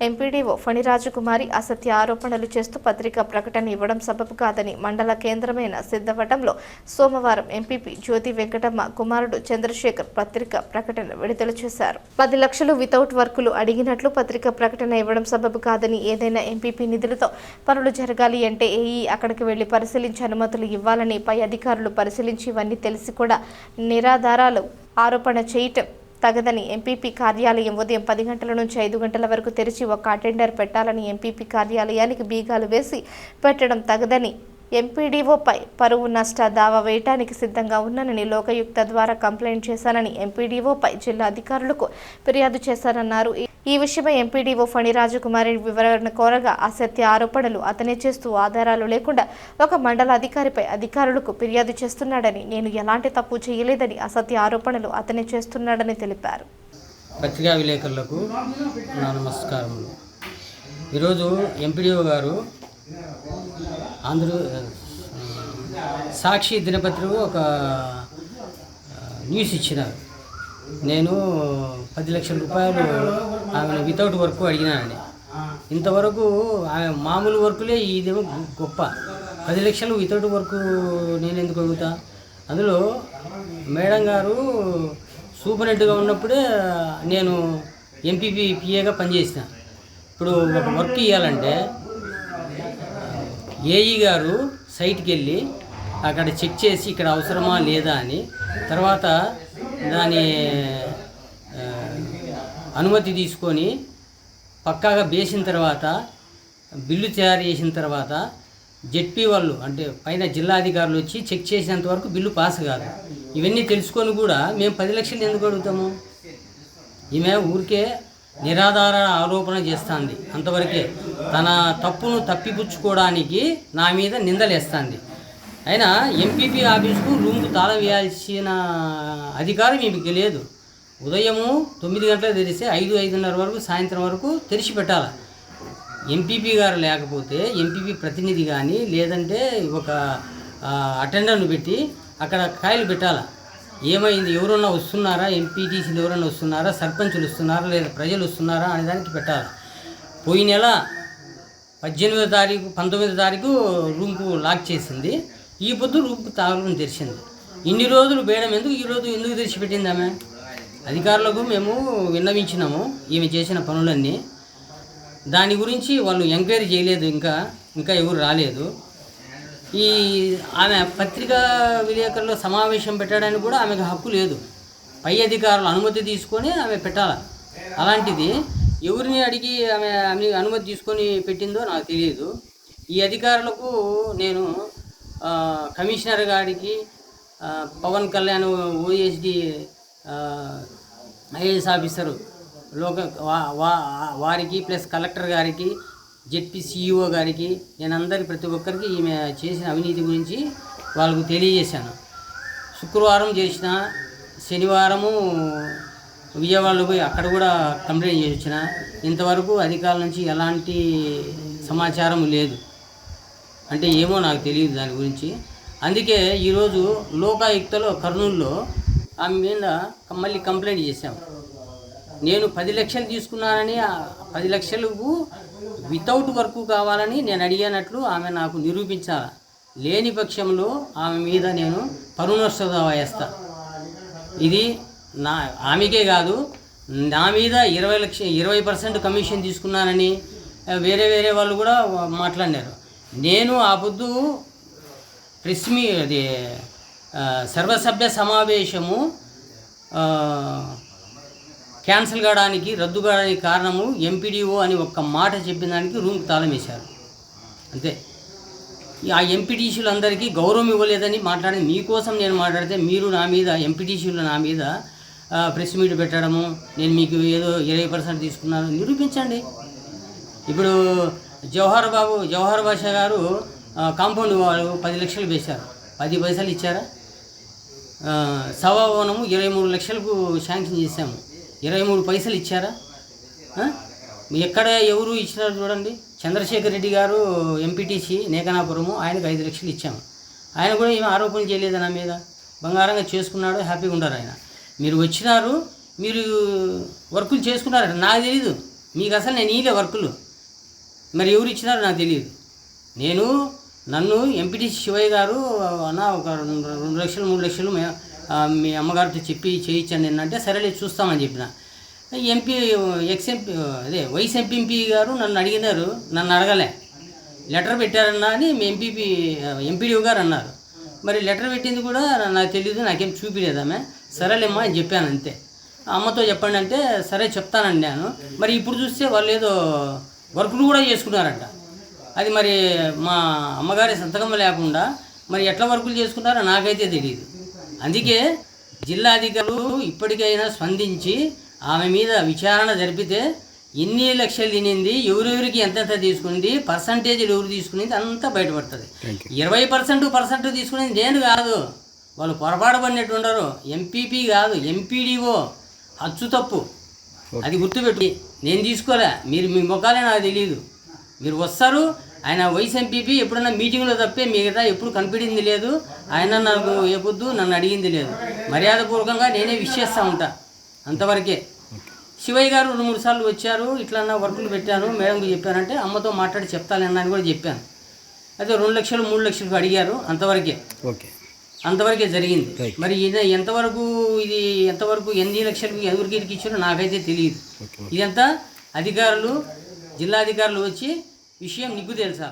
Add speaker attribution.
Speaker 1: MPDO ఫణిరాజకుమారి అసత్య ఆరోపణలు చేస్తూ పత్రికా ప్రకటన ఇవ్వడం సబబు కాదని మండల కేంద్రమైన సిద్ధవటంలో సోమవారం ఎంపీపీ జ్యోతి వెంకటమ్మ కుమారుడు చంద్రశేఖర్ పత్రికా ప్రకటన విడుదల చేశారు. 10 లక్షలు వితౌట్ వర్కులు అడిగినట్లు పత్రికా ప్రకటన ఇవ్వడం సబబు కాదని, ఏదైనా ఎంపీపీ నిధులతో పనులు జరగాలి అంటే ఏఈ అక్కడికి వెళ్లి పరిశీలించి అనుమతులు ఇవ్వాలని, పై అధికారులు పరిశీలించి ఇవన్నీ తెలిసి కూడా నిరాధారాలు ఆరోపణ చేయటం తగదని, ఎంపీపీ కార్యాలయం ఉదయం 10 గంటల నుంచి 5 గంటల వరకు తెరిచి ఒక అటెండర్ పెట్టాలని, ఎంపీపీ కార్యాలయానికి బీగాలు వేసి పెట్టడం తగదని, ఎంపీడీఓపై పరువు నష్ట దావా వేయడానికి సిద్ధంగా ఉన్నానని, లోకయుక్త ద్వారా కంప్లైంట్ చేశానని, ఎంపీడీఓపై జిల్లా అధికారులకు ఫిర్యాదు చేశారన్నారు. ఈ విషయమై ఎంపీడీఓ ఫణిరాజకుమారి వివరణ కోరగా అసత్య ఆరోపణలు అతనే చేస్తూ ఆధారాలు లేకుండా ఒక మండల అధికారిపై అధికారులకు ఫిర్యాదు చేస్తున్నాడని, నేను ఎలాంటి తప్పు చేయలేదని, అసత్య ఆరోపణలు అతనే చేస్తున్నాడని తెలిపారు.
Speaker 2: పత్రికా విలేకరులకు నా నమస్కారములు. ఈరోజు ఎంపీడీఓ గారు సాక్షి దినపత్రిక ఒక న్యూస్ ఇచ్చినారు. నేను 10 లక్షల రూపాయలు ఆమెను వితౌట్ వర్క్ అడిగినానని. ఇంతవరకు ఆమె మామూలు వర్కులే, ఇదేమో గొప్ప 10 లక్షలు వితౌట్ వర్క్ నేను ఎందుకు అడుగుతా? అందులో మేడం గారు సూపరింటెండెంట్గా ఉన్నప్పుడే నేను ఎంపీపీ పిఏగా పనిచేసిన. ఇప్పుడు ఒక వర్క్ ఇవ్వాలంటే ఏఈ గారు సైట్కి వెళ్ళి అక్కడ చెక్ చేసి ఇక్కడ అవసరమా లేదా అని, తర్వాత దాని అనుమతి తీసుకొని పక్కాగా వేసిన తర్వాత బిల్లు తయారు చేసిన తర్వాత జెడ్పీ వాళ్ళు అంటే పైన జిల్లా అధికారులు వచ్చి చెక్ చేసేంత వరకు బిల్లు పాస్ కాదు. ఇవన్నీ తెలుసుకొని కూడా మేము 10 లక్షలు ఎందుకు అడుగుతాము? ఈమె ఊరికే నిరాధార ఆరోపణ చేస్తుంది. అంతవరకే తన తప్పును తప్పిపుచ్చుకోవడానికి నా మీద నిందలేస్తుంది. అయినా ఎంపీపీ ఆఫీస్కు రూమ్కు తాళం వేయాల్సిన అధికారం ఈమెకి లేదు. ఉదయము 9 గంటలకు తెరిస్తే 5-5:30 వరకు సాయంత్రం వరకు తెరిచి పెట్టాలి. ఎంపీపీ గారు లేకపోతే ఎంపీపీ ప్రతినిధి కానీ లేదంటే ఒక అటెండర్ను పెట్టి అక్కడ కాయలు పెట్టాలి. ఏమైంది, ఎవరన్నా వస్తున్నారా, ఎంపీటీసీలు ఎవరన్నా వస్తున్నారా, సర్పంచులు వస్తున్నారా, లేదా ప్రజలు వస్తున్నారా అనే దానికి పెట్టాలి. పోయిన నెల 18వ తారీఖు 19వ తారీఖు రూమ్కు లాక్ చేసింది. ఈ పొద్దు రూమ్కు తాళం తెరిచింది. ఇన్ని రోజులు బేడం ఈరోజు ఎందుకు తెరిచిపెట్టింది ఆమె? అధికారులకు మేము విన్నవించినాము ఈమె చేసిన పనులన్నీ. దాని గురించి వాళ్ళు ఎంక్వైరీ చేయలేదు, ఇంకా ఎవరు రాలేదు. ఈ ఆమె పత్రికా విలేకరుల సమావేశం పెట్టడానికి కూడా ఆమెకు హక్కు లేదు. పై అధికారులు అనుమతి తీసుకొని ఆమె పెట్టాలి. అలాంటిది ఎవరిని అడిగి ఆమె అనుమతి తీసుకొని పెట్టిందో నాకు తెలియదు. ఈ అధికారులకు నేను కమిషనర్ గారికి, Pavan Kalyan OSD IAS officer వారికి ప్లస్ కలెక్టర్ గారికి, జెడ్పీ సిఇఓ గారికి, నేను ప్రతి ఒక్కరికి ఈమె చేసిన అవినీతి గురించి వాళ్ళకు తెలియజేశాను. శుక్రవారం చేసిన, శనివారము విజయవాడలో పోయి అక్కడ కూడా కంప్లైంట్ చేసి వచ్చిన. ఇంతవరకు అధికారుల నుంచి ఎలాంటి సమాచారం లేదు. అంటే ఏమో నాకు తెలియదు దాని గురించి. అందుకే ఈరోజు లోకాయుక్తలో కర్నూలులో ఆమె మీద మళ్ళీ కంప్లైంట్ చేశాము. నేను 10 లక్షలు తీసుకున్నానని, 10 లక్షలకు వితౌట్ వర్క్ కావాలని నేను అడిగినట్లు ఆమె నాకు నిరూపించాలి. లేని పక్షంలో ఆమె మీద నేను పరువు నష్ట దావా వేస్తా. ఇది ఆమెకే కాదు, నా మీద 20% కమిషన్ తీసుకున్నానని వేరే వాళ్ళు కూడా మాట్లాడినారు. నేను ఆ పొద్దు అది సర్వసభ్య సమావేశము క్యాన్సిల్ కావడానికి, రద్దు కావడానికి కారణము ఎంపీడీఓ అని ఒక్క మాట చెప్పిన దానికి రూమ్కి తాళం వేశారు. అంతే. ఆ ఎంపీటీసీలు అందరికీ గౌరవం ఇవ్వలేదని మాట్లాడి మీకోసం నేను మాట్లాడితే మీరు నా మీద, ఎంపీటీసీలు నా మీద ప్రెస్ మీట్ పెట్టడము, నేను మీకు ఏదో 20% తీసుకున్నాను నిరూపించండి. ఇప్పుడు జవహర్ బాషా గారు కాంపౌండ్ వాళ్ళు 10 లక్షలు వేశారు. 10 పైసలు ఇచ్చారా? సభాభవనము 23 లక్షలకు శాంక్షన్ చేశాము. 23 పైసలు ఇచ్చారా? ఎక్కడ ఎవరు ఇచ్చినారు చూడండి. చంద్రశేఖర్ రెడ్డి గారు ఎంపీటీసీ నేకనాపురము, ఆయనకు 5 లక్షలు ఇచ్చాము. ఆయన కూడా ఏమి ఆరోపణ చేయలేదు నా మీద. బంగారంగా చేసుకున్నాడు, హ్యాపీగా ఉన్నారు ఆయన. మీరు వచ్చినారు, మీరు వర్కులు చేసుకున్నారట. నాకు తెలీదు. మీకు అసలు నేను ఇలే వర్కులు, మరి ఎవరు ఇచ్చినారో నాకు తెలియదు. నన్ను ఎంపీటీసీ శివయ్య గారు అన్న ఒక 2 లక్షలు 3 లక్షలు మీ అమ్మగారితో చెప్పి చేయించండి అంటే సరేలే చూస్తామని చెప్పిన. వైస్ ఎంపీ గారు నన్ను అడిగినారు, నన్ను అడగలే. లెటర్ పెట్టారన్నా అని మీ ఎంపీడీఓ గారు అన్నారు. మరి లెటర్ పెట్టింది కూడా నాకు తెలియదు, నాకేం చూపించలేదు ఆమె. సరేలేమ్మా అని చెప్పాను అంతే. అమ్మతో చెప్పండి అంటే సరే చెప్తానండి నేను. మరి ఇప్పుడు చూస్తే వాళ్ళు ఏదో వర్కులు కూడా చేసుకున్నారంట. అది మరి మా అమ్మగారి సంతకం లేకుండా మరి ఎట్లా వర్కులు చేసుకున్నారో నాకైతే తెలియదు. అందుకే జిల్లా అధికారులు ఇప్పటికైనా స్పందించి ఆమె మీద విచారణ జరిపితే ఎన్ని లక్షలు తినింది, ఎవరెవరికి ఎంతెంత తీసుకుంది, పర్సంటేజీలు ఎవరు తీసుకునేది అంతా బయటపడుతుంది. 20% తీసుకునేది నేను కాదు, వాళ్ళు పొరపాటు పడినట్టు ఉండరు. ఎంపీపీ కాదు, ఎంపీడీఓ అచ్చు తప్పు. అది గుర్తుపెట్టి నేను తీసుకోలే. మీ ముఖాలే నాకు తెలియదు. మీరు వస్తారు, ఆయన వైస్ ఎంపీపీ ఎప్పుడన్నా మీటింగ్లో తప్పే మిగతా ఎప్పుడు కనిపించింది లేదు. ఆయన నాకు ఏపొద్దు నన్ను అడిగింది లేదు. మర్యాదపూర్వకంగా నేనే విష్ చేస్తూ ఉంటా, అంతవరకే. శివయ్య గారు 2-3 సార్లు వచ్చారు, ఇట్లా వర్కులు పెట్టాను మేడంకి చెప్పానంటే అమ్మతో మాట్లాడి చెప్తానని కూడా చెప్పాను. అయితే 2 లక్షలు 3 లక్షలకు అడిగారు, అంతవరకే జరిగింది. మరి ఇది ఎంతవరకు ఎన్ని లక్షలకు ఎవరికి ఇచ్చారో నాకైతే తెలియదు. ఇదంతా జిల్లా అధికారులు వచ్చి విషయం నిగ్గు తెలుసా.